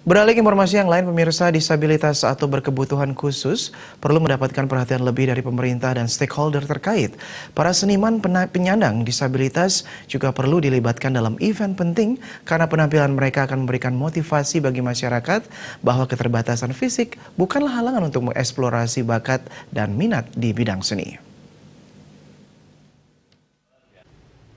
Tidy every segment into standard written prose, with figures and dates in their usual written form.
Beralih ke informasi yang lain, pemirsa disabilitas atau berkebutuhan khusus perlu mendapatkan perhatian lebih dari pemerintah dan stakeholder terkait. Para seniman penyandang disabilitas juga perlu dilibatkan dalam event penting karena penampilan mereka akan memberikan motivasi bagi masyarakat bahwa keterbatasan fisik bukanlah halangan untuk mengeksplorasi bakat dan minat di bidang seni.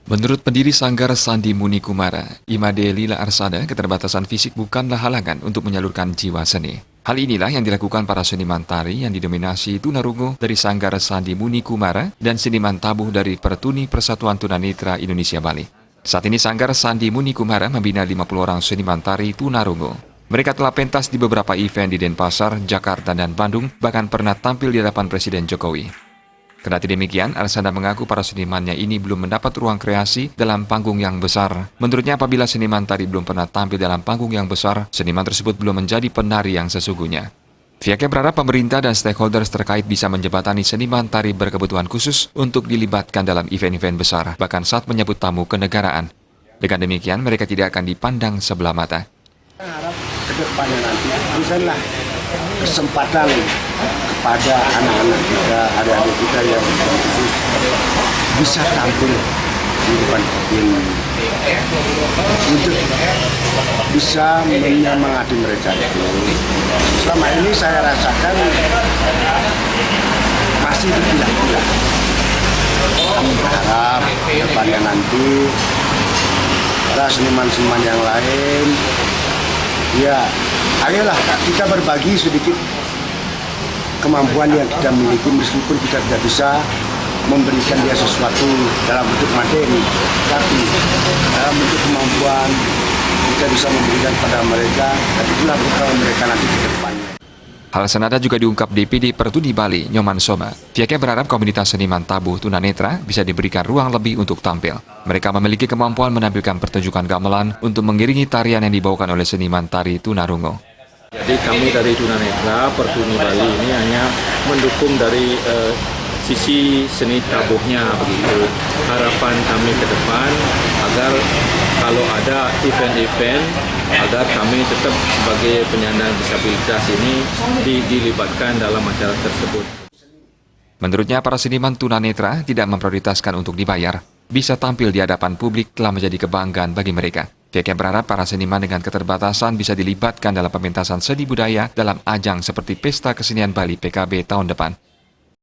Menurut pendiri Sanggar Sandi Muni Kumara, Imade Lila Arsada, keterbatasan fisik bukanlah halangan untuk menyalurkan jiwa seni. Hal inilah yang dilakukan para seniman tari yang didominasi tunarungu dari Sanggar Sandi Muni Kumara dan seniman tabuh dari Pertuni Persatuan Tunanetra Indonesia Bali. Saat ini Sanggar Sandi Muni Kumara membina 50 orang seniman tari tunarungu. Mereka telah pentas di beberapa event di Denpasar, Jakarta, dan Bandung, bahkan pernah tampil di hadapan Presiden Jokowi. Kendati demikian, Arsada mengaku para senimannya ini belum mendapat ruang kreasi dalam panggung yang besar. Menurutnya, apabila seniman tari belum pernah tampil dalam panggung yang besar, seniman tersebut belum menjadi penari yang sesungguhnya. Pihaknya berharap pemerintah dan stakeholders terkait bisa menjembatani seniman tari berkebutuhan khusus untuk dilibatkan dalam event-event besar, bahkan saat menyambut tamu kenegaraan. Dengan demikian, mereka tidak akan dipandang sebelah mata. Harap ke depannya nanti berikanlah kesempatan kepada anak-anak kita, adik-adik kita yang khusus bisa tampil di depan ini untuk bisa menyemangati mereka itu. Selama ini saya rasakan masih berpilah-pilah. Kami berharap ke depannya nanti para seniman-seniman yang lain, ya, ayolah kita berbagi sedikit kemampuan yang kita miliki meskipun kita tidak bisa memberikan dia sesuatu dalam bentuk materi, tapi dalam bentuk kemampuan kita bisa memberikan pada mereka, dan itulah bekal mereka nanti ke depannya. Hal senada juga diungkap DPD Pertuni Bali, Nyoman Soma. Pihaknya berharap komunitas seniman tabuh tunanetra bisa diberikan ruang lebih untuk tampil. Mereka memiliki kemampuan menampilkan pertunjukan gamelan untuk mengiringi tarian yang dibawakan oleh seniman tari tunarungu. Jadi kami dari tunanetra Pertuni Bali ini hanya mendukung dari sisi seni tabuhnya begitu. Harapan kami ke depan agar kalau ada event-event agar kami tetap sebagai penyandang disabilitas ini dilibatkan dalam acara tersebut. Menurutnya, para seniman tunanetra tidak memprioritaskan untuk dibayar. Bisa tampil di hadapan publik telah menjadi kebanggaan bagi mereka. Pihaknya berharap para seniman dengan keterbatasan bisa dilibatkan dalam pementasan seni budaya dalam ajang seperti Pesta Kesenian Bali PKB tahun depan.